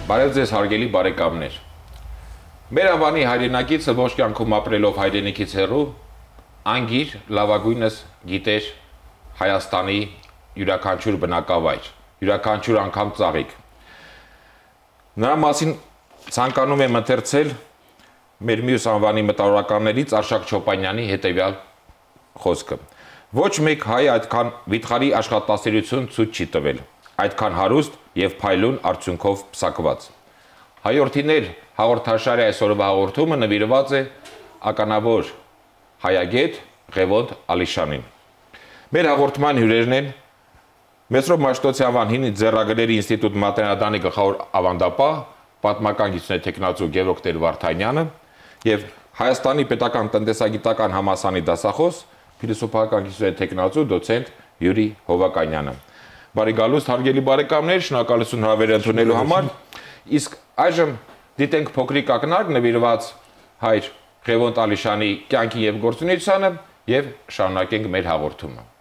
Բարև ձեզ հարգելի բարեկամներ։ Մեր անվանի հայրենակիցը ոչ կյանքում ապրելով հայրենիքից հեռու, անգիր լավագույնս գիտեր Հայաստանի յուրաքանչյուր բնակավայր, յուրաքանչյուր անգամ ծաղիկ։ Նրա մասին ցանկանում եմ ընթերցել մեր մյուս անվանի մտավորականներից Արշակ Չոպանյանի հետևյալ խոսքը։ Ոչ մեկ հայ այդքան վիթխարի աշխատասիրություն ցույց չի տվել, այդքան հարուստ եւ փայլուն արդյունքով պսակված։ Հայորդիներ հաղորդաշարի այսօրվա հաղորդումը նվիրված է ականավոր հայագետ Ղևոնդ Ալիշյանին։ Մեր հաղորդման հյուրերն են Մեսրոպ Մաշտոցի անվան հին ձեռագրերի ինստիտուտ մատենադանի գլխավոր ավանդապահ, պատմական գիտությունների տեխնացու Գևորգ Տեր-Վարդանյանը եւ Հայաստանի պետական տնտեսագիտական համալսարանի դասախոս, փիլիսոփայական գիտությունների տեխնացու դոցենտ Յուրի Հովականյանը։ Բարի գալուստ հարգելի բարեկամներ, շնորհակալություն հրավերը ընդունելու համար։ Իսկ այժմ դիտենք փոքրիկ ակնարկ նվիրված հայր Ղևոնդ Ալիշյանի կյանքի եւ գործունեությանը եւ շարունակենք մեր հաղորդումը։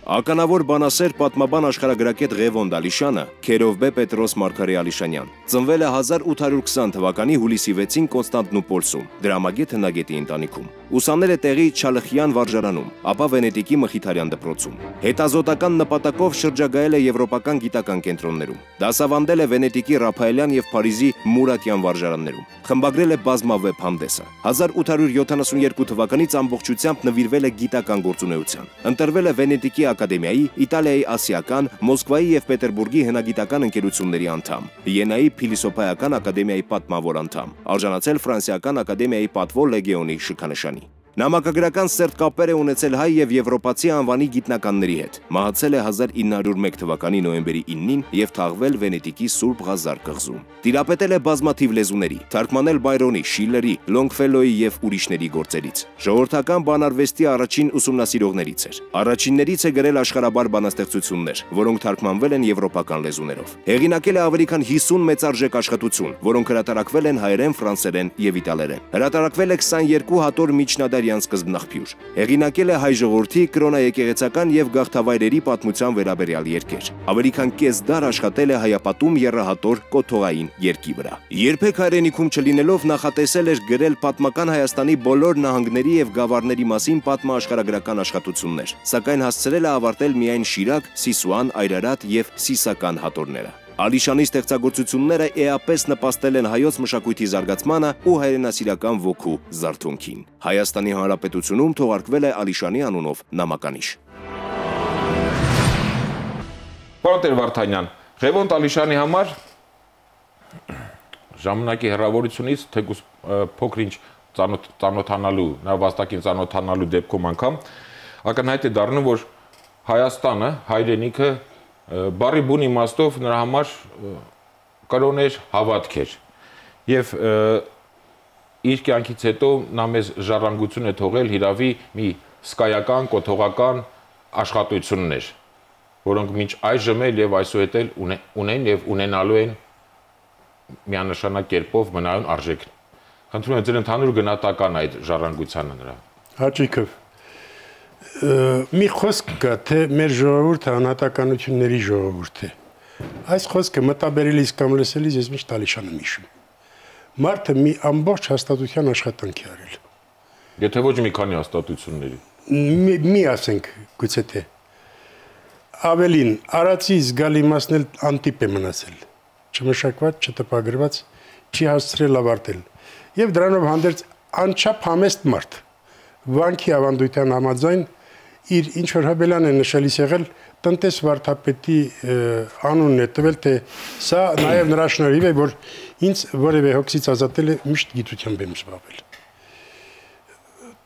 Ականավոր բանասեր պատմաբան աշխարհագրագետ Ղևոնդ Ալիշյանը Քերովբե Պետրոս Մարգարի Ալիշյանյան ծնվել է 1820 թվականի հուլիսի 6-ին Կոնստանտնուպոլսում, դրամագետ հնագետի ընտանիքում։ Ուսանել է տեղի Չալխյան վարժարանում, ապա Վենետիկի Մխիթարյան դպրոցում։ Հետազոտական նպատակով շրջագայել է եվրոպական գիտական կենտրոններում։ Դասավանդել է Վենետիկի Ռափայելյան եւ Փարիզի Մուրատյան վարժարաններում։ Խմբագրել է բազմավեպ հանդեսը։ 1872 թվականից ամբողջությամբ նվիրվել է գիտական գործունեության։ Ընտրվել է Վենետիկի ակադեմիայի, Իտալիայի ասիական, Մոսկվայի եւ Պետերբուրգի հնագիտական ընկերությունների անդամ, Վիեննայի փիլիսոփայական ակադեմիայի պատմավոր անդամ, արժանացել Ֆրանսիական ակադեմիայի պատվո լեգեոնի շքանշանի։ Նամակագրական սերտ կապեր է ունեցել հայ եւ եվրոպացի անվանի գիտնականների հետ։ Մահացել է 1901 թվականի նոյեմբերի 9-ին եւ թաղվել Վենետիկի Սուրբ Ղազար կղզում։ Տիրապետել է բազմաթիվ լեզուների, թարգմանել Բայրոնի, Շիլլերի, Լոնգֆելոյի եւ ուրիշների գործերից։ Ժողովրդական բանարվեստի առաջին ուսումնասիրողներից էր։ Առաջիններից է գրել աշխարհաբար բանաստեղծություններ, որոնք թարգմանվել են եվրոպական լեզուներով։ Հեղինակել է ավելի քան 50 մեծարժեք աշխատություն, որոնք հրատարակվել են հայերեն, ֆրանսերեն եւ իտալերեն։ Հրատարակվել է 22 հատոր միջնադարյան սկզբնաղբյուր։ Հեղինակել է հայ ժողովրդի, կրոնաեկեղեցական եւ գաղթավայրերի պատմության վերաբերյալ երգեր։ Ավելի քան կես դար աշխատել է հայապատում եռահատոր կոթողային երգի վրա։ Երբեք հայրենիքում չլինելով նախատեսել էր գրել պատմական Հայաստանի բոլոր նահանգների եւ գավառների մասին պատմաաշխարհագրական աշխատություններ, սակայն հասցրել է ավարտել միայն Շիրակ, Սիսուան, Այրարատ եւ Սիսական հատորները։ Ալիշյանի ստեղծագործությունները էապես նպաստել են հայոց մշակույթի զարգացմանը ու հայրենասիրական ոգու զարթոնքին։ Հայաստանի Հանրապետությունում թողարկվել է Ալիշյանի անունով նամականիշ։ Պարոն Տեր-Վարդանյան, Ղևոնդ Ալիշյանի համար ժամանակի հեռավորությունից թեկուզ փոքր-ինչ ծանոթանալու, նա վաստակին ծանոթանալու դեպքում անգամ ակնհայտ է դառնում, որ Հայաստանը, հայրենիքը բառի բուն իմաստով նրա համար կրոն էր, հավատք էր։ Եվ իր կյանքից հետո նա մեզ ժառանգություն է թողել հիրավի մի սկայական, կոթողական աշխատություններ, որոնք մինչ այժմ էլ եւ այսուհետ էլ ունեն եւ ունենալու են միանշանակ կերպով մնայուն արժեք։ Խնդրում եմ ձեր ընդհանուր գնահատական այդ ժառանգությանը նրա։ Հաճիկով մի խոսք կա, թե մեր ժողովուրդը անհատականությունների ժողովուրդ է։ Այս խոսքը մտաբերելիս կամ լսելիս ես միշտ Ալիշյանը եմ հիշում։ Մարդը մի ամբողջ հաստատության աշխատանք է արել։ Եթե ոչ մի քանի հաստատությունների։ Մի ասենք գուցե թե։ Ավելին, արածի զգալի մասն էլ անտիպ է մնացել։ Չմշակված, չտպագրված, չի հասցրել ավարտել։ Եվ դրանով հանդերձ անչափ համեստ մարդ։ Վանքի ավանդույթյան համաձայն իր ինչ որ հաբելան է նշելիս եղել տնտես վարդապետի անունն է տվել, թե սա նաև նրա շնորհիվ է, որ ինձ որևէ հոգսից ազատել է միշտ գիտությամբ եմ զբաղվել։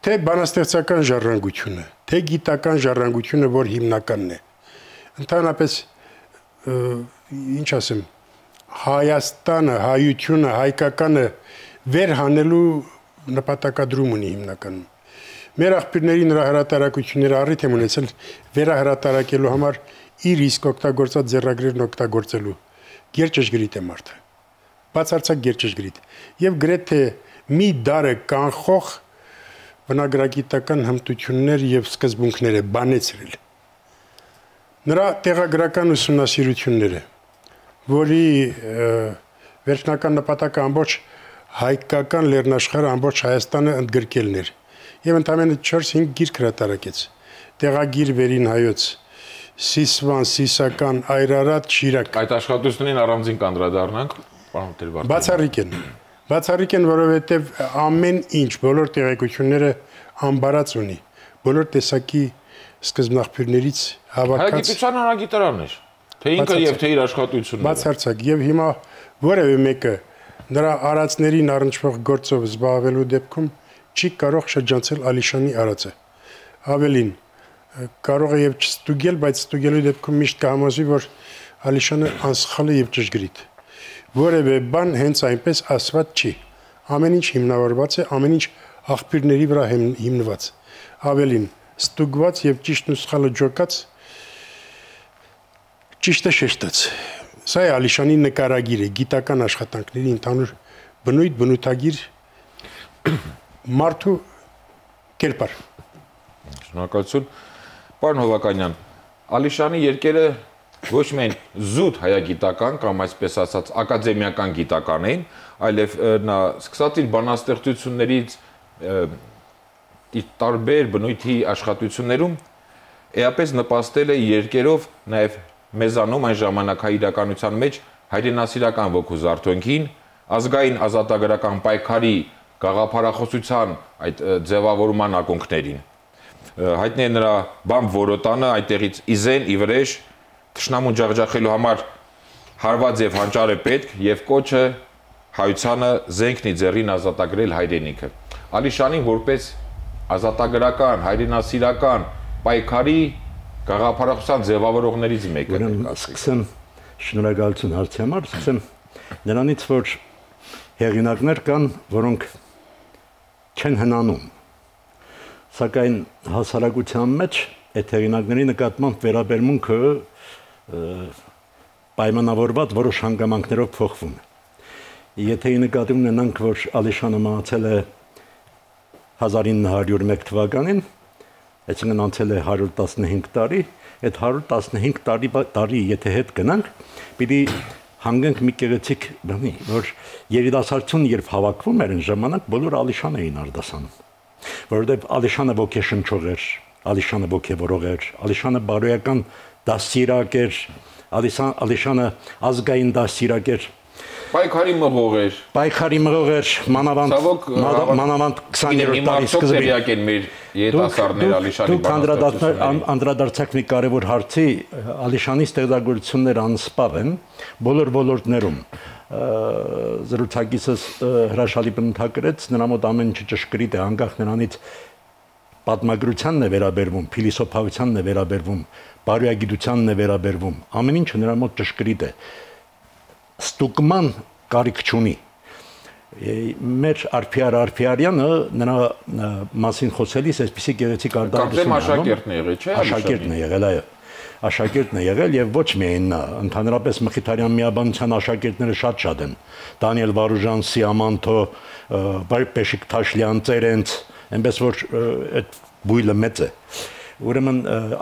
Թե բանաստեղծական ժառանգությունը, թե գիտական ժառանգությունը, որ հիմնականն է։ Ընդհանրապես ինչ ասեմ, Հայաստանը, հայությունը, հայկականը վեր հանելու նպատակադրում ունի հիմնականում։ Մեր աղբյուրների նրա հրատարակությունները առիթ եմ ունեցել վերահրատարակելու համար իր իսկ օգտագործած ձեռագրերն օգտագործելու։ Գերճշգրիտ է մարդը։ Բացարձակ գերճշգրիտ։ Եվ գրեթե մի դարը կանխող բնագրագիտական հմտություններ եւ սկզբունքներ է բանեցրել։ Նրա տեղագրական ուսումնասիրությունները, որի վերջնական նպատակը ամբողջ հայկական լեռնաշխարհը ամբողջ Հայաստանը ընդգրկելն էր եւ ընդամենը 4-5 գիրք հրատարակեց տեղագիր վերին հայոց Սիսվան, Սիսական, Այրարատ, Շիրակ Այդ աշխատություններին առանձին կանդրադառնանք, պարոն Տեր-Վարդան։ Բացառիկ են, որովհետեւ ամեն ինչ բոլոր տեղեկությունները ամբարած ունի, բոլոր տեսակի սկզբնաղբյուրներից հավաքած Հայագիտության հանրագիտարանն էր, թե ինքը եւ թե իր աշխատությունները։ Բացարձակ եւ հիմա որևէ մեկը նրա արածներին առնչվող գործով զբաղվելու դեպքում չի կարող շրջանցել Ալիշանի արածը։ Ավելին, կարող է եւ չստուգել, բայց ստուգելու դեպքում միշտ կհամոզվի, որ Ալիշանը անսխալ է եւ ճշգրիտ։ Որևէ բան հենց այնպես ասված չի։ Ամեն ինչ հիմնավորված է, ամեն ինչ աղբյուրների վրա հիմնված։ Ավելին, ստուգված եւ ճիշտն ու սխալը ջոկած ճիշտը շեշտած։ Սա է Ալիշանի նկարագիրը, գիտական աշխատանքների ընդհանուր բնույթ, բնութագիր մարդու կերպար։ Շնորհակալություն։ Պարոն Հովականյան, Ալիշանի երկերը ոչ միայն զուտ հայագիտական կամ այսպես ասած ակադեմիական գիտական էին, այլև նա սկսած իր բանաստեղծություններից իր տարբեր բնույթի աշխատություններում էապես նպաստել է երկերով նաև մեզանում այն ժամանակահայ իրականության մեջ հայրենասիրական ոգու զարթոնքին, ազգային ազատագրական պայքարի գաղափարախոսության այդ ձևավորման ակունքներին։ Հայտնի է նրա բամբ որոտանը այդտեղից իզեն, իվրեժ, թշնամուն ջախջախելու համար հարված եւ հանճար է պետք եւ կոչը հայությանը զենքնի ձեռին ազատագրել հայրենիքը։ Ալիշանին որպես ազատագրական, հայրենասիրական պայքարի գաղափարախոսության ձևավորողներից մեկը։ Սկսեմ շնորհակալություն հարցի համար, սկսեմ նրանից, որ հեղինակներ կան, որոնք չեն հնանում։ Սակայն հասարակության մեջ այդ հեղինակների նկատմամբ վերաբերմունքը պայմանավորված որոշ հանգամանքներով փոխվում է։ Եթե նկատի ունենանք, որ Ալիշանը մահացել է 1901 թվականին, այսինքն անցել է 115 տարի, այդ 115 տարի եթե հետ գնանք, պիտի հանգենք մի գեղեցիկ բանի, որ երիտասարդությունը երբ հավաքվում էր այն ժամանակ բոլոր Ալիշան էին արտասանում, որովհետև Ալիշանը ոգեշնչող էր, Ալիշանը ոգևորող էր, Ալիշանը բարոյական դաստիարակ էր, Ալիշանը ազգային դաստիարակ էր, պայքարի մղող էր։ Պայքարի մղող էր, մանավանդ 20-րդ դարի սկզբին մեր երիտասարդներ Ալիշանի բանաստեղծություններին։ Անդրադարձակ մի կարևոր հարցի, Ալիշանի ստեղծագործությունները անսպառ են բոլոր ոլորտներում։ Զրուցակիցս հրաշալի բնութագրեց, նրա մոտ ամեն ինչ ճշգրիտ է, անկախ նրանից պատմագրությանն է վերաբերվում, փիլիսոփայությանն է վերաբերվում, բարոյագիտությանն է վերաբերվում, ամեն ինչը նրա մոտ ճշգրիտ է։ Ստուգման կարիք չունի։ Մեր Արփիարյանը նրա մասին խոսելիս այսպիսի գեղեցիկ արտահայտություն աշակերտն է եղել, չէ՞։ Աշակերտն է եղել, այո։ Աշակերտն է եղել եւ ոչ միայն նա, ընդհանրապես Մխիթարյան միաբանության աշակերտները շատ են։ Դանիել Վարուժան, Սիամանթո, Պեշիկ Թաշլյան, Ծերենց, այնպես որ այդ բույլը մեծ է։ Ուրեմն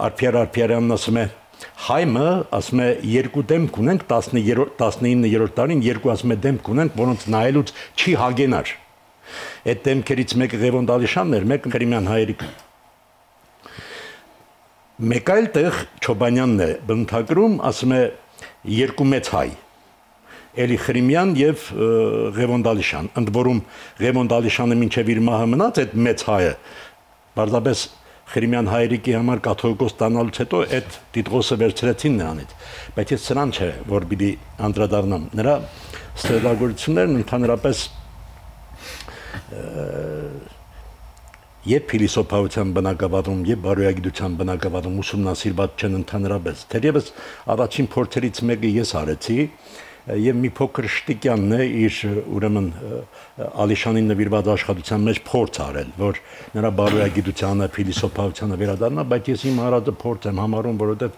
Արփիարյանն ասում է Հայմը ասում է երկու դեմք ունենք 19-րդ տարին երկու ասում է դեմք ունենք, որոնց նայելուց չի հագենար։ Այդ դեմքերից մեկը Ղևոնդ Ալիշանն էր, մեկը Քրիմյան հայերիկը։ Մեկ այլ տեղ Չոբանյանն է բնութագրում, ասում է երկու մեծ հայ։ Էլի Քրիմյան եւ Ղևոնդ Ալիշան, ընդ որում Ղևոնդ Ալիշանը մինչեւ իր մահը մնաց այդ մեծ հայը։ Բարձրապես Քրիմյան հայերիկի համար կաթողիկոս ստանալուց հետո այդ տիտղոսը վերցրեցին նրանից, բայց ես սրան չէ, որ պիտի անդրադառնամ։ Նրա ստեղծագործություններն ընդհանրապես եւ փիլիսոփայության բնագավառում եւ բարոյագիտության բնագավառում ուսումնասիրված չեն ընդհանրապես։ Թերևս առաջին փորձերից մեկը ես արեցի եւ մի փոքր շտիկյանն է իր ուրեմն Ալիշանին նվիրված աշխատության մեջ փորձ արել, որ նրա բարոյագիտությանը, փիլիսոփայությանը վերադառնա, բայց ես իմ հարածը փորձ եմ համարում, որովհետեւ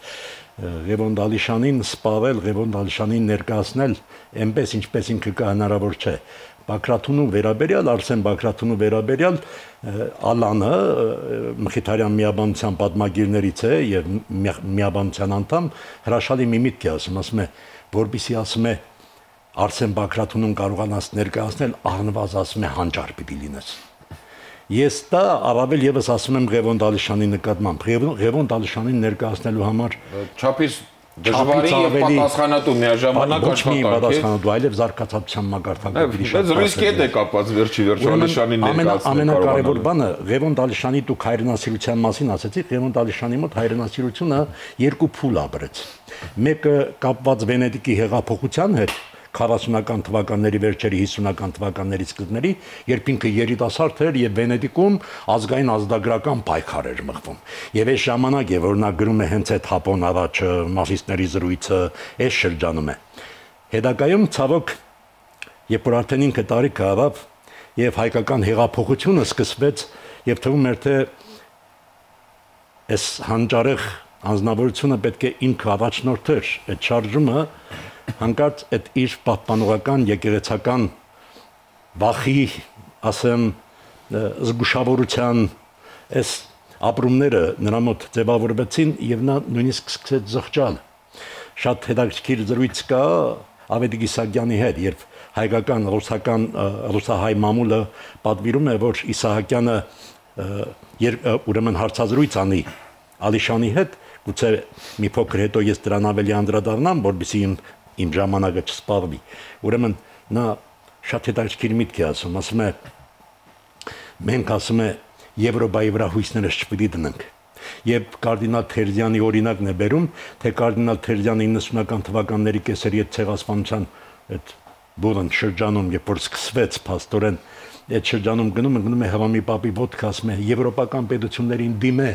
Ղևոն Դալիշանին սպավել, Ղևոն Դալիշանին ներկայացնել այնպես ինչպես ինքը կա հնարավոր չէ։ Բաքրաթունու վերաբերյալ, Արսեն Բաքրաթունու վերաբերյալ Ալանը Մխիթարյան միաբանության պատմագիրներից է եւ միաբանության անդամ հրաշալի մի միտք է ասում է, որբիսի ասում է Արսեն Բաքրաթունուն կարողանաս ներկայացնել առնվազն ասում է հանճար պիտի լինես։ Ես դա առավել եւս ասում եմ Ղևոն Դալիշանի նկատմամբ։ Ղևոն Դալիշանին ներկայացնելու համար չափից դժվարի եւ պատասխանատու միաժամանակ աշխատանք է։ Պատասխանատու, այլև զարգացածության մակարդակը։ Բայց ռիսկի հետ է կապված վերջի Դալիշանին ներկայացնելը։ Ամենակարևոր բանը Ղևոն Դալիշանի դուք հայրենասիրության մասին ասացիք, Ղևոն Դալիշանի մոտ հայրենասիրությունը երկու փուլ ապրեց։ Մեկը կապված Վենետիկի հեղափոխության հետ 40-ական թվականների վերջերի 50-ական թվականների սկզբների, երբ ինքը երիտասարդ էր եւ Վենետիկում ազգային ազատագրական պայքար էր մղվում։ Եվ այս ժամանակ է, որ նա գրում է հենց այդ հապոն ավաճը, մասիստների զրույցը, այս շրջանում է։ Հետագայում ցավոք, երբ որ արդեն ինքը տարիքը ավավ եւ հայկական հեղափոխությունը սկսվեց եւ թվում էր թե այս հանճարեղ անձնավորությունը պետք է ինքը առաջնորդեր այդ շարժումը հանկարծ այդ իր պահպանողական եկեղեցական վախի, ասեմ, զգուշավորության այս ապրումները նրա մոտ ձևավորվեցին եւ նա նույնիսկ սկսեց զղջալ։ Շատ հետաքրքիր զրույց կա Ավետիք Իսահակյանի հետ, երբ հայկական ռուսահայ մամուլը պատվիրում է, որ Իսահակյանը ուրեմն հարցազրույց անի Ալիշանի հետ, գուցե մի փոքր հետո ես դրան ավելի անդրադառնամ, որովհետեւ իմ ժամանակը չսպառվի։ Ուրեմն նա շատ հետաքրքիր միտք է ասում է մենք ասում է Եվրոպայի վրա հույսներս չպիտի դնենք։ Եվ կարդինալ Թերզյանի օրինակն է բերում, թե կարդինալ Թերզյանը 90-ական թվականների կեսերի այդ ցեղասպանության այդ բուրըն շրջանում, երբ որ սկսվեց փաստորեն այդ շրջանում գնում է Հվամի պապի ոտքը, ասում է եվրոպական պետություններին դիմե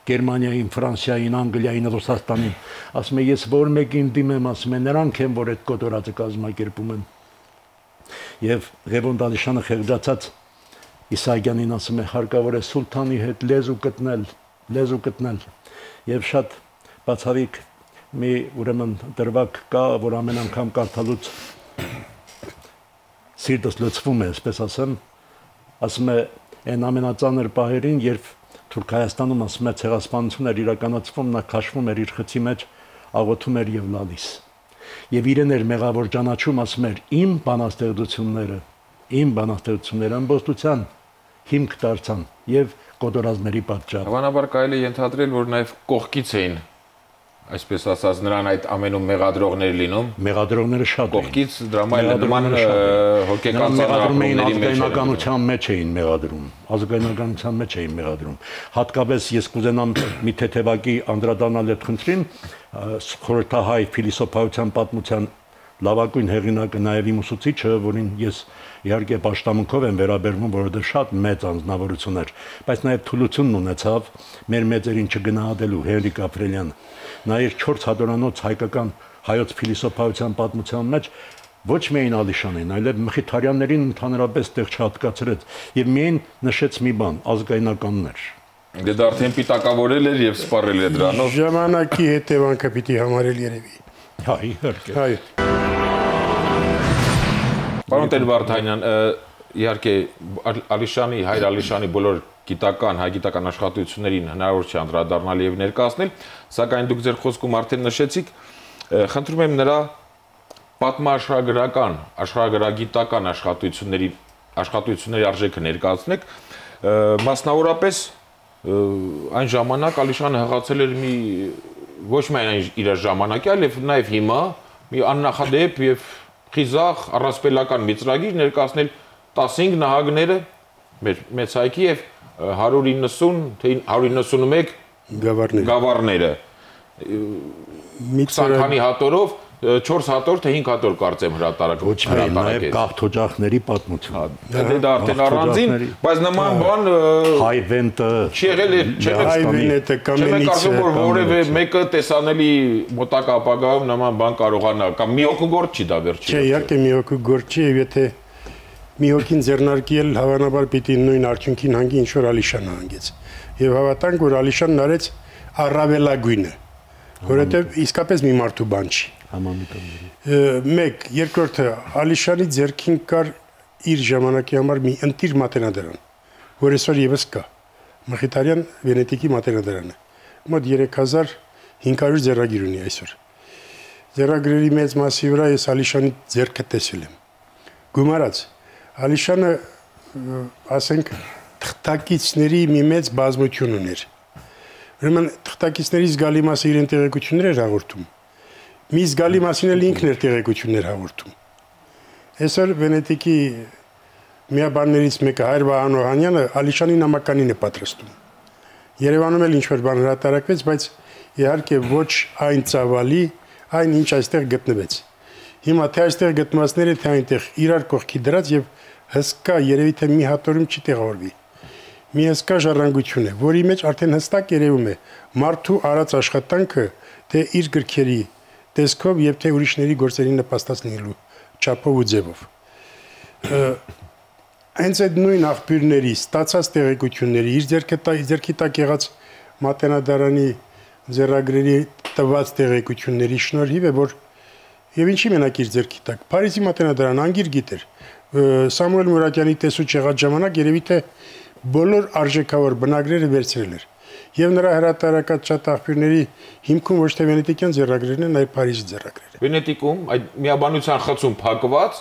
Գերմանիային, Ֆրանսիային, Անգլիային, Ռուսաստանին, ասում է ես որ մեկին դիմեմ, ասում է նրանք են, որ այդ կոտորածը կազմակերպում են։ Եվ Ղևոն Դալիշանը խեղճացած Իսահակյանին ասում է հարկավոր է սուլթանի հետ լեզու գտնել։ Եվ շատ բացառիկ մի ուրեմն դրվագ կա, որ ամեն անգամ կարդալուց սիրտս լցվում է, այսպես ասում է այն ամենածանր պահերին, երբ Թուրք Հայաստանում ասում է ցեղասպանություն էր իրականացվում, նա քաշվում էր իր խցի մեջ, աղոթում էր եւ լալիս։ Եվ իրեն էր մեղավոր ճանաչում, ասում էր իմ բանաստեղծությունները ամբողջության հիմք դարձան եւ կոտորածների պատճառ։ Հավանաբար կարելի է ենթադրել, որ նաեւ կողքից էին, այսպես ասած, նրան այդ ամենում մեղադրողներ լինում։ Մեղադրողները շատ էին։ Կողքից դրամայլման հոգեկան ազգայնականության մեջ էին մեղադրում։ Ազգայնականության մեջ էին մեղադրում։ Հատկապես ես կուզենամ մի թեթևակի անդրադառնալ այդ խնդրին, խորհրդահայ փիլիսոփայության պատմության լավագույն հեղինակը նաև իմ ուսուցիչը, որին ես իհարկե պաշտամունքով եմ վերաբերվում, որովհետև շատ մեծ անձնավորություն էր, բայց նաև թուլությունն ունեցավ մեր մեծերին չգնահատելու Հենրիկ Ապրելյանը։ Նա իր 4 հատորանոց հայկական հայոց փիլիսոփայության պատմության մեջ ոչ միայն Ալիշանին, այլև Մխիթարյաններին ընդհանրապես տեղ չհատկացրեց եւ միայն նշեց մի բան՝ ազգայնականներ։ Դա արդեն պիտակավորել էր եւ սպառել էր դրանով։ Ժամանակի հետևանքը պիտի համարել երևի։ Հա, իհարկե։ Այո։ Պարոն Տեր-Վարդանյան, իհարկե Ալիշանի, հայր Ալիշանի բոլոր գիտական, հայ-գիտական աշխատություններին հնարավոր չէ անդրադառնալ եւ ներկայացնել, սակայն դուք ձեր խոսքում արդեն նշեցիք, խնդրում եմ նրա պատմաշխարհագրական, աշխարհագրագիտական աշխատությունների արժեքը ներկայացնեք, մասնավորապես այն ժամանակ Ալիշանը հղացել էր մի ոչ միայն իր ժամանակի, այլև նաև հիմա մի աննախադեպ եւ խիզախ առասպելական մի ծրագիր ներկայացնել 15 նահանգները մեր մեծ հայքի եւ 190 թե 191 գավառները մի քանի հատորով 4 հատոր թե 5 հատոր կարծեմ հրատարակ ոչ միայն նաև գաղթօջախների պատմություն։ Դա արդեն առանձին, բայց նման բան Հայվենտը չի եղել, Հայվենտը Կամենիցը, որ որևէ մեկը տեսանելի մոտակա ապագայում նման բան կարողանա կամ մի հոգու գործ չի դա վերջի։ Չէ, իհարկե մի հոգու գործ չի, եւ եթե մի հոգին ձեռնարկել, հավանաբար պիտի նույն արդյունքին հանգի ինչ որ Ալիշանը հանգեց։ Եվ հավատանք, որ Ալիշանն արեց առավելագույնը։ որովհետև իսկապես մի մարդու բան չի։ Մեկ, երկրորդը Ալիշանի ձեռքին կար իր ժամանակի համար մի ընտիր մատենադարան, որ այսօր եւս կա։ Մխիթարյան Վենետիկի մատենադարանը։ Մոտ 3500 ձեռագիր ունի այսօր։ Ձեռագրերի մեծ մասի վրա ես Ալիշանի ձեռքը տեսել եմ։ Գումարած Ալիշանը, ասենք, թղթակիցների մի մեծ բազմություն ուներ։ Ուրեմն թղթակիցների զգալի մասը իրեն տեղեկություններ էր հաղորդում։ Մի զգալի մասին էլ ինքն էր տեղեկություններ հաղորդում։ Այսօր Վենետիկի միաբաններից մեկը Հայր Վահան Օհանյանը Ալիշանի նամականին է պատրաստում։ Երևանում էլ ինչ-որ բան հրատարակվեց, բայց իհարկե ոչ այն ծավալի, այն ինչ այստեղ գտնվեց։ Հիմա թե այստեղ գտնվածները, թե այնտեղ իրար կողքի դրած եւ հսկա երևի թե մի հատորում չի տեղավորվի։ Մի հսկա ժառանգություն է, որի մեջ արդեն հստակ երևում է մարդու արած աշխատանքը, թե իր գրքերի տեսքով եւ թե ուրիշների գործերի նպաստացնելու չափով ու ձևով։ Հենց այդ նույն աղբյուրների ստացած տեղեկությունների իր ձեռքի տակ եղած մատենադարանի ձեռագրերի տված տեղեկությունների շնորհիվ է, որ եւ ինչի մենակ իր ձեռքի տակ Փարիզի մատենադարան անգիր գիտեր Սամուել Մուրադյանի տեսուչ եղած ժամանակ երևի թե բոլոր արժեքավոր բնագրերը վերցրել էր եւ նրա հրատարակած շատ աղբյուրների հիմքում ոչ թե վենետիկյան ձեռագրերն են, այլ Փարիզի ձեռագրերը։ Վենետիկում այդ միաբանության խցում փակված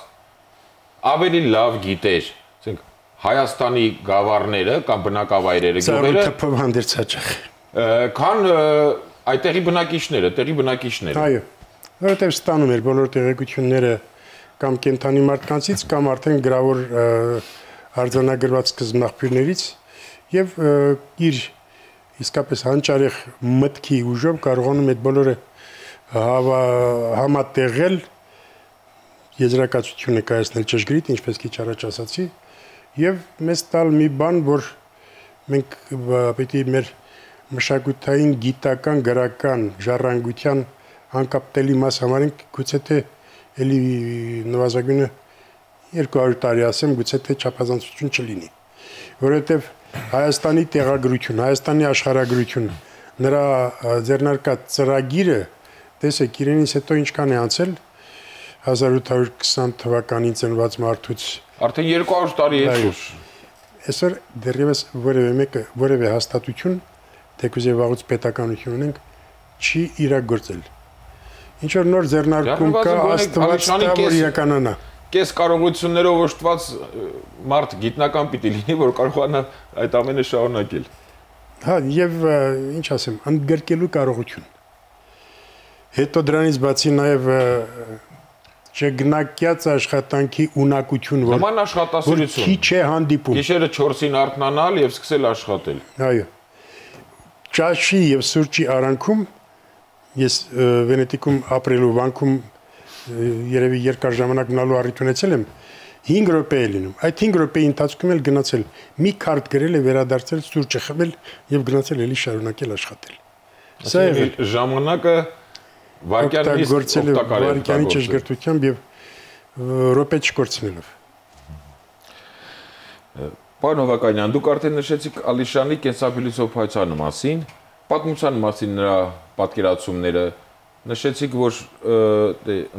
ավելի լավ գիտեր, ասենք Հայաստանի գավառները կամ բնակավայրերը գյուղերը թփով հանդերձ հաճախ քան այդտեղի բնակիչները։ Այո, որովհետև ստանում էր բոլոր տեղեկությունները կամ կենթանի մարդկանցից կամ արդեն գրավոր արձանագրված սկզբնաղբյուրներից եւ իր իսկապես հանճարեղ մտքի ուժով կարողանում այդ բոլորը համատեղել եզրակացությունը կայացնել ճշգրիտ, ինչպես քիչ առաջ ասացի, եւ մեզ տալ մի բան, որ մենք պետք է մեր մշակութային, գիտական, գրական ժառանգության անկապտելի մաս համարենք, գուցե թե էլի նվազագույնը 200 տարի ասեմ, գուցե թե չափազանցություն չլինի, որովհետեւ Հայաստանի տեղագրություն, Հայաստանի աշխարհագրություն, նրա ձեռնարկած ծրագիրը, տեսեք, իրենից հետո ինչքան է անցել 1820 թվականին ծնված մարդուց արդեն 200 տարի է։ Այսօր դեռևս որևէ հաստատություն, թեկուզ եւ վաղուց պետականություն ունենք, չի իրագործել։ Ինչ որ նոր ձեռնարկում կա, Աստված տա, որ իրականանա։ Կես կարողություններով օժտված մարդ գիտնական պիտի լինի, որ կարողանա այդ ամենը շարունակել։ Հա, եւ ինչ ասեմ, ընդգրկելու կարողություն։ Հետո դրանից բացի նաեւ չգնակյաց աշխատանքի ունակություն, որ նման աշխատասիրություն քիչ է հանդիպում։ Գիշերը 4-ին արթնանալ եւ սկսել աշխատել։ Այո։ Ճաշի եւ սուրճի արանքում ես Վենետիկում ապրելու վանքում երևի երկար ժամանակ մնալու առիթ ունեցել եմ 5 րոպե է լինում։ Այդ 5 րոպեի ընթացքում էլ գնացել մի քարտ գրել է, վերադարձել, սուրճը խմել եւ գնացել էլի շարունակել աշխատել։ Սա է ժամանակը վարկյանից օգտակար է, վարկյանի ճշգրտությամբ եւ րոպե չկորցնելով։ Պարոն Հովհաննիսյան, դուք արդեն նշեցիք Ալիշանի կենսափիլիսոփայության մասին, պատմության մասին նրա պատկերացումները, նշեցիք, որ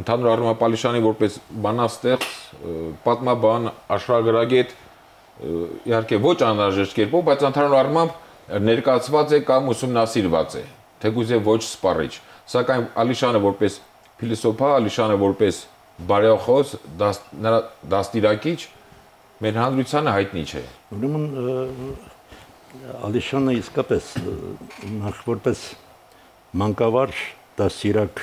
ընդհանուր առմամբ Ալիշանի որպես բանաստեղծ, պատմաբան, աշխարհագրագետ, իհարկե ոչ անհրաժեշտ կերպով, բայց ընդհանուր առմամբ ներկայացված է կամ ուսումնասիրված է, թեկուզ եւ ոչ սպառիչ։ Սակայն Ալիշանը որպես փիլիսոփա, Ալիշանը որպես բարեխոս, նրա դաստիարակիչ մեր հանրությանը հայտնի չէ։ Ուրեմն Ալիշանը իսկապես նախ որպես մանկավար դաստիարակ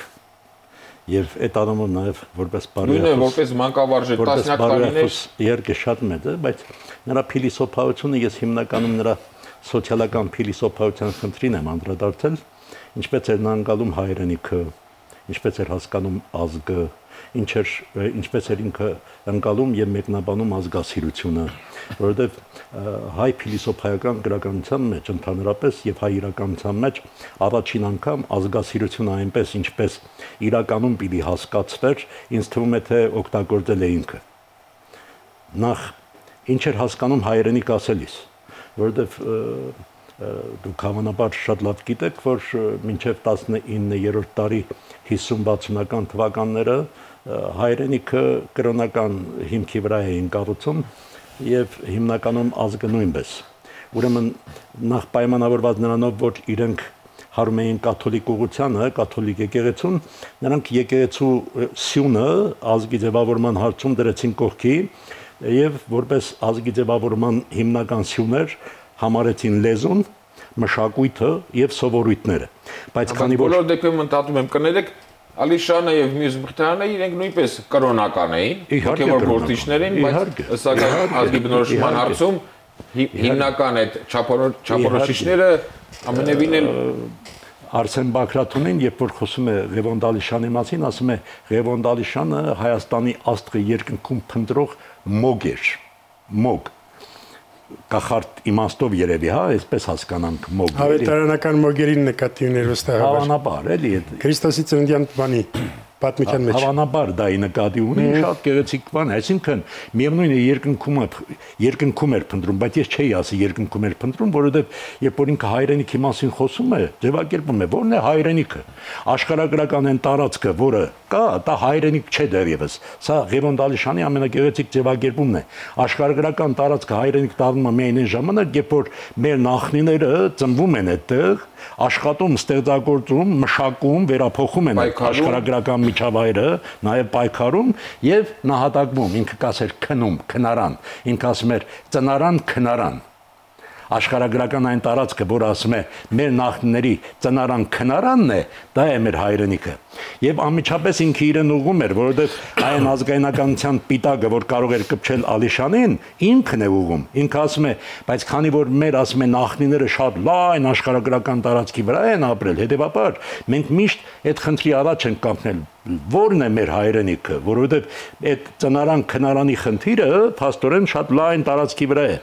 եւ այդ անունով նաեւ որպես բարեխոս։ Նույնը որպես մանկավարժ տասնյակ տարիներ իհարկե շատ մեծ է, բայց նրա փիլիսոփայությունը ես հիմնականում նրա սոցիալական փիլիսոփայության խնդրին եմ անդրադարձել, ինչպես էր նա անցալում հայրենիքը, ինչպես էր հասկանում ազգը, ինչպես էր ինքը անցալում եւ մեկնաբանում ազգասիրությունը, որովհետեւ հայ փիլիսոփայական գրականության մեջ ընդհանրապես եւ հայ իրականության մեջ առաջին անգամ ազգասիրությունը այնպես ինչպես իրականում պիտի հասկացվեր, ինձ թվում է թե օգտագործել է ինքը։ Նախ ինչ էր հասկանում հայրենիք ասելիս, որովհետեւ դուք հավանաբար շատ լավ գիտեք, որ մինչև 19-րդ դարի 50-60-ական թվականները հայրենիքը կրոնական հիմքի վրա էին կառուցում եւ հիմնականում ազգը նույնպես։ Ուրեմն նախ պայմանավորված նրանով, որ իրենք հարում էին կաթոլիկ ուղղությանը, կաթոլիկ եկեղեցուն, նրանք եկեղեցու սյունը ազգի ձևավորման հարցում դրեցին կողքի եւ որպես ազգի ձևավորման հիմնական սյուներ համարեցին լեզուն, մշակույթը եւ սովորույթները։ Բայց քանի որ բոլոր դեպքերում ընդհատում եմ կներեք, Ալիշանը եւ մյուս բրտանները իրենք նույնպես կրոնական էին, հոգեվոր գործիչներ էին, բայց սակայն ազգի բնորոշման հարցում հիմնական այդ չափորոշիչները ամենևին էլ Արսեն Բաքրաթունին, երբ որ խոսում է Ղևոնդի Ալիշանի մասին, ասում է Ղևոնդի Ալիշանը Հայաստանի աստղը երկնքում փնտրող մոգ էր, մոգ կախարդ իմաստով երևի, հա, այսպես հասկանանք մոգ։ Հավետարանական մոգերին նկատի ուներ վստահաբար։ Հավանաբար, էլի։ Քրիստոսի ծննդյան բանի պատմության մեջ։ Հավանաբար դա ի նկատի ունի շատ գեղեցիկ բան, այսինքն միևնույն է երկնքում էր փնտրում, բայց ես չէի ասի երկնքում էր փնտրում, որովհետև երբ որ ինքը հայրենիքի մասին խոսում է, ձևակերպում է, ո՞րն է հայրենիքը։ Աշխարհագրական այն տարածքը, որը կա, դա հայրենիք չէ դեռևս։ Սա Ղևոնդի Ալիշանի ամենագեղեցիկ ձևակերպումն է։ Աշխարհագրական տարածքը հայրենիք դառնում է միայն այն ժամանակ, երբ որ մեր նախնիները ծնվում են այդտեղ, աշխատում, ստեղծագործում, մշակում, վերափոխում են աշխարհագրական միջավայրը, նաև պայքարում եւ նահատակվում, ինքը կասեր քնում, քնարան, ինքը ասում էր ծնարան, քնարան։ Աշխարհագրական այն տարածքը, որը ասում է մեր նախնիների ծնարան քնարանն է, դա է մեր հայրենիքը։ Եվ անմիջապես ինքը իրեն ուղղում էր, որովհետև այն ազգայնականության պիտակը, որ կարող էր կպչել Ալիշանին, ինքն է ուղղում։ Ինքը ասում է, բայց քանի որ մեր ասում է նախնիները շատ լայն աշխարհագրական տարածքի վրա են ապրել, հետեւաբար մենք միշտ այդ խնդրի առաջ ենք կանգնել, որն է մեր հայրենիքը, որովհետև այդ ծնարան քնարանի խնդիրը փաստորեն շատ լայն տարածքի վրա է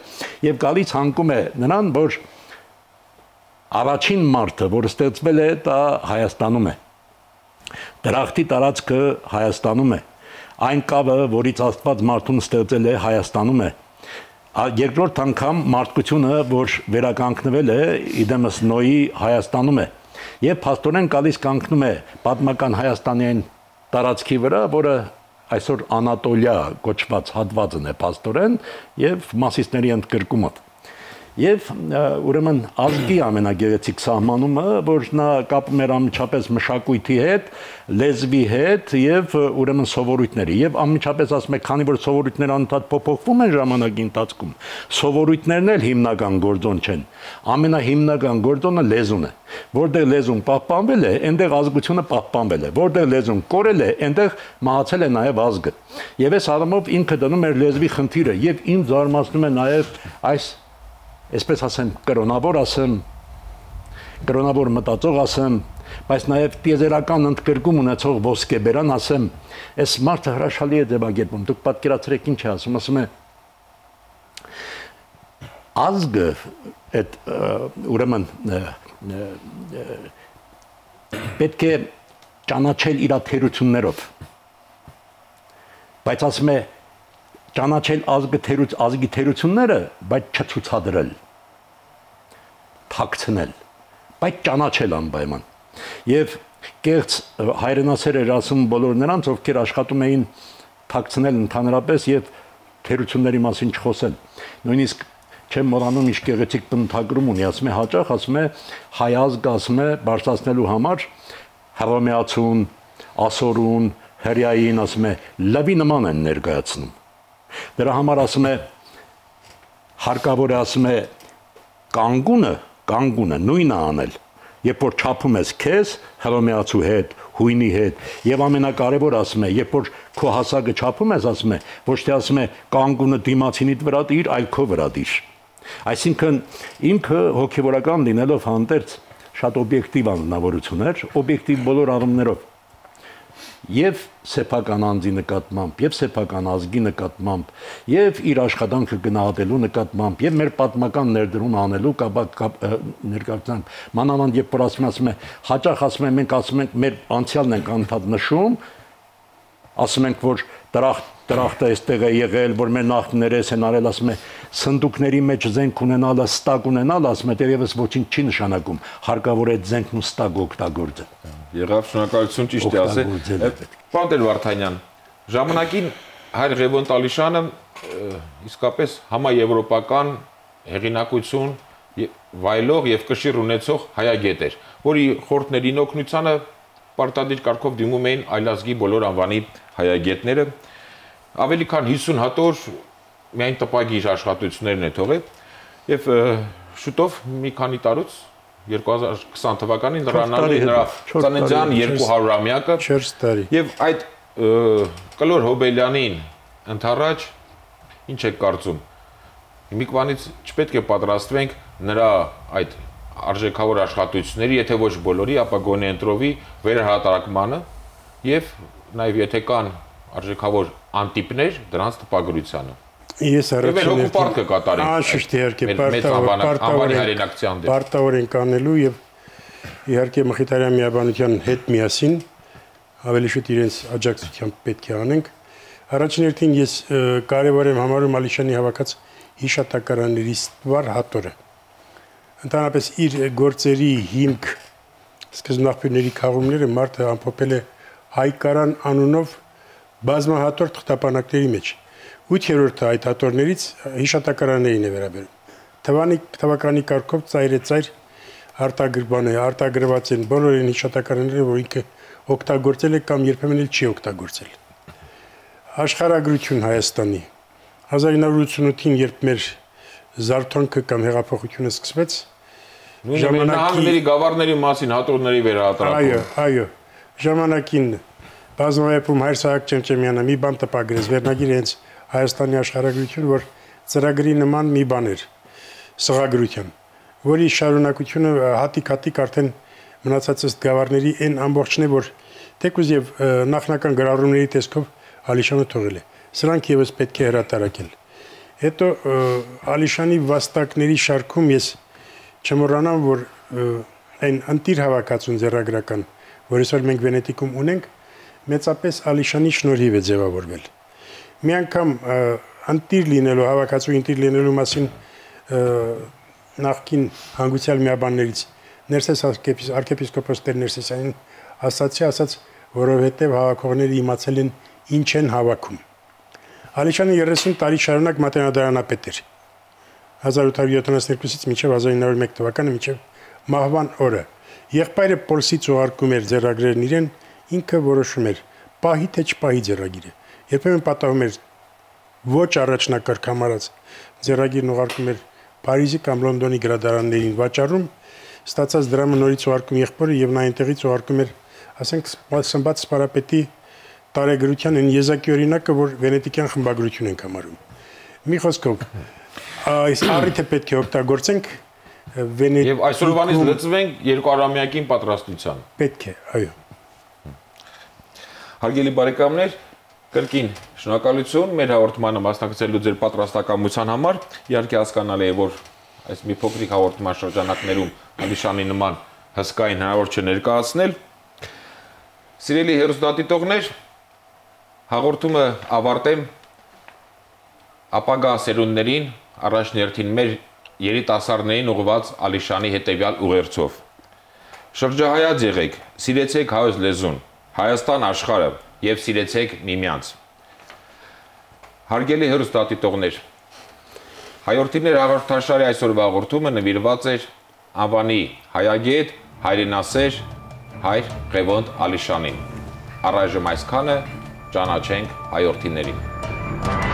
եւ գալիս հանգում է նրան, որ առաջին մարդը, որ ստեղծվել է, դա Հայաստանում է։ Դրախտի տարածքը Հայաստանում է։ Այն կավը, որից Աստված մարդուն ստեղծել է, Հայաստանում է։ Երկրորդ անգամ մարդկությունը, որ վերականգնվել է, իդեմս Նոյի Հայաստանում է։ Եվ փաստորեն գալիս կանգնում է պատմական Հայաստանի այն տարածքի վրա, որը այսօր Անատոլիա կոչված հատվածն է փաստորեն եւ մասիստների ընդգրկումը։ Եվ ուրեմն ազգի ամենագեղեցիկ սահմանումը, որ նա կապում էր անմիջապես մշակույթի հետ, լեզվի հետ եւ ուրեմն սովորույթների։ Եվ անմիջապես ասում է, քանի որ սովորույթները անընդհատ փոփոխվում են ժամանակի ընթացքում, սովորույթներն էլ հիմնական գործոն չեն։ Ամենահիմնական գործոնը լեզուն է։ Որտեղ լեզուն պահպանվել է, այնտեղ ազգությունը պահպանվել է։ Որտեղ լեզուն կորել է, այնտեղ մահացել է նաեւ ազգը։ Եվ այս առումով ինքը դնում էր լեզվի խնդիրը եւ ինձ զարմացնում է նաեւ այս այսպես ասեմ, կրոնավոր մտածող ասեմ, բայց նաև տիեզերական ընդգրկում ունեցող ոսկեբերան ասեմ, այս մարդը հրաշալի է ձևակերպում, դուք պատկերացրեք ինչ է ասում է, ազգը այդ ուրեմն պետք է ճանաչել իր թերություններով, բայց ասում է ճանաչել ազգի թերությունները, բայց չցուցադրել, թաքցնել, բայց ճանաչել անպայման։ Եվ կեղծ հայրենասեր էր ասում բոլոր նրանց, ովքեր աշխատում էին թաքցնել ընդհանրապես եւ թերությունների մասին չխոսել։ Նույնիսկ չեմ մոռանում ինչ գեղեցիկ բնութագրում ունի, ասում է հաճախ, ասում է հայ ազգը ասում է բարձրացնելու համար հռոմեացուն, ասորուն, հրեային ասում է լավի նման են ներկայացնում։ Դրա համար ասում է հարկավոր է ասում է կանգունը նույնը անել, երբ որ չափում ես քեզ հռոմեացու հետ, հույնի հետ, եւ ամենակարևոր ասում է, երբ որ քո հասակը չափում ես, ասում է, ոչ թե ասում է կանգունը դիմացինիդ վրա դիր, այլ քո վրա դիր։ Այսինքն ինքը հոգեվորական լինելով հանդերձ շատ օբյեկտիվ անձնավորություններ, օբյեկտիվ բոլոր առումներով եւ սեփական անձի նկատմամբ, եւ սեփական ազգի նկատմամբ, եւ իր աշխատանքը գնահատելու նկատմամբ, եւ մեր պատմական ներդրումը անելու ներկայությամբ, մանավանդ երբ որ ասում է, հաճախ ասում են, մենք ասում ենք, մեր անցյալն ենք անդադ նշում, ասում ենք, որ տրախտը այստեղ է եղել, որ մեր նախնիներս են արել, ասում է, սնդուկների մեջ զենք ունենալը, ստակ ունենալը, ասում է, դեռևս ոչինչ չի նշանակում, հարկավոր է զենքն ու ստակը օգտագործել։ Եղավ, շնորհակալություն, ճիշտ է ասել։ Պարոն Վարդանյան, ժամանակին հայր Ղևոնդ Ալիշյանը իսկապես համաեվրոպական հեղինակություն վայելող եւ կշիռ ունեցող հայագետ էր, որի խորհուրդներին օգնությանը պարտադիր կարգով դիմում էին այլազգի բոլոր անվանի հայագետները, ավելի քան 50 հատոր միայն տպագիր աշխատություններն է թողել եւ շուտով մի քանի տարուց 2020 թվականին լրանալու է նրա ծննդյան 200-ամյակը 4 տարի եւ այդ Կլոր Հոբելյանին ընթառաջ ինչ եք կարծում մի կողմից չպետք է պատրաստվենք նրա այդ արժեքավոր աշխատությունների, եթե ոչ բոլորի, ապա գոնե ընտրովի վերահատարակմանը եւ նաեւ եթե կան արժեքավոր անտիպներ դրանց տպագրությանը։ Ես առաջին պարտքը կատարենք։ Անշուշտ իհարկե պարտավոր ենք անելու եւ իհարկե Մխիթարյան միաբանության հետ միասին ավելի շուտ իրենց աջակցությամբ պետք է անենք։ Առաջին հերթին ես կարևոր եմ համարում Ալիշյանի հավաքած հիշատակարանների ստվար հատորը։ Ընդհանրապես իր գործերի հիմք սկզբնաղբյուրների քաղումները մարդը ամփոփել է Հայկարան անունով բազմահատոր թղթապանակների մեջ։ 8-րդը այդ հատորներից հիշատակարաններին է վերաբերում։ Թվականի կարգով ծայրեցայր արտագրված են բոլոր այն հիշատակարանները, որ ինքը օգտագործել է կամ երբեմն էլ չի օգտագործել։ Աշխարհագրություն Հայաստանի 1988-ին, երբ մեր զարթոնքը կամ հեղափոխությունը սկսվեց, ժամանակի գավառների մասին հատորների վերահատարակում։ Այո, ժամանակին բազմայեպում Հայր Սահակ Ճեմչեմյանը մի բան տպագրեց, վերնագիր հենց Հայաստանի աշխարհագրություն, որ ծրագրի նման մի բան էր, սղագրության, որի շարունակությունը հատիկ արդեն մնացած ըստ գավառների այն ամբողջն է, որ թեկուզ եւ նախնական գրառումների տեսքով Ալիշյանը թողել է։ Սրանք եւս պետք է հրատարակել։ Հետո Ալիշյանի վաստակների շարքում ես չմոռանամ, որ այն ընտիր հավաքածուն ձեռագրական, որից որ մենք Վենետիկում ունենք, մեծապես Ալիշյանի շնորհիվ է ձևավորվել։ Մի անգամ ընտիր լինելու, հավաքածու ընտիր լինելու մասին նախկին հանգուցյալ միաբաններից Ներսես arczepiskopos Տեր Ներսեսյանին ասաց, որովհետև հավաքողները իմացել են ինչ են հավաքում։ Ալիշյանը 30 տարի շարունակ մատենադարանապետ էր։ 1872-ից մինչև 1901 թվականը մինչև մահվան օրը։ Եղբայրը Պոլսից ուղարկում էր ձեռագրերն իրեն, ինքը որոշում էր պահի թե չպահի ձեռագիրը։ Երբեմն պատահում էր ոչ առաջնակարգ համարած ձեռագիրն ուղարկում էր Փարիզի կամ Լոնդոնի գրադարաններին վաճառում, ստացած դրամը նորից ուղարկում եղբորը եւ նա այնտեղից ուղարկում էր, ասենք, Սմբատ Սպարապետի տարեգրության այն եզակի օրինակը, որ վենետիկյան խմբագրություն ենք համարում։ Մի խոսքով, այս առիթը պետք է օգտագործենք Վենետիկում։ Եվ այսօրվանից լծվենք 200-ամյակին պատրաստության։ Պետք է, այո։ Հարգելի բարեկամներ, կրկին շնորհակալություն մեր հաղորդմանը մասնակցելու ձեր պատրաստակամության համար։ Իհարկե հասկանալի է, որ այս մի փոքրիկ հաղորդման շրջանակներում Ալիշյանի նման հսկային հնարավոր չէ ներկայացնել։ Սիրելի հեռուստադիտողներ, հաղորդումը ավարտեմ ապագա սերունդներին, առաջներթին մեր երիտասարդներին ուղղված Ալիշյանի հետևյալ ուղերձով։ Շրջահայաց եղեք, սիրեցեք հայոց լեզուն, Հայաստան աշխարհը եւ սիրեցեք միմյանց։ Հարգելի հեռուստադիտողներ, Հայորդիներ հաղորդաշարի այսօրվա հաղորդումը նվիրված էր անվանի հայագետ, հայրենասեր Հայր Ղևոնդ Ալիշյանին։ Առայժմ այսքանը, ճանաչենք հայորդիներին։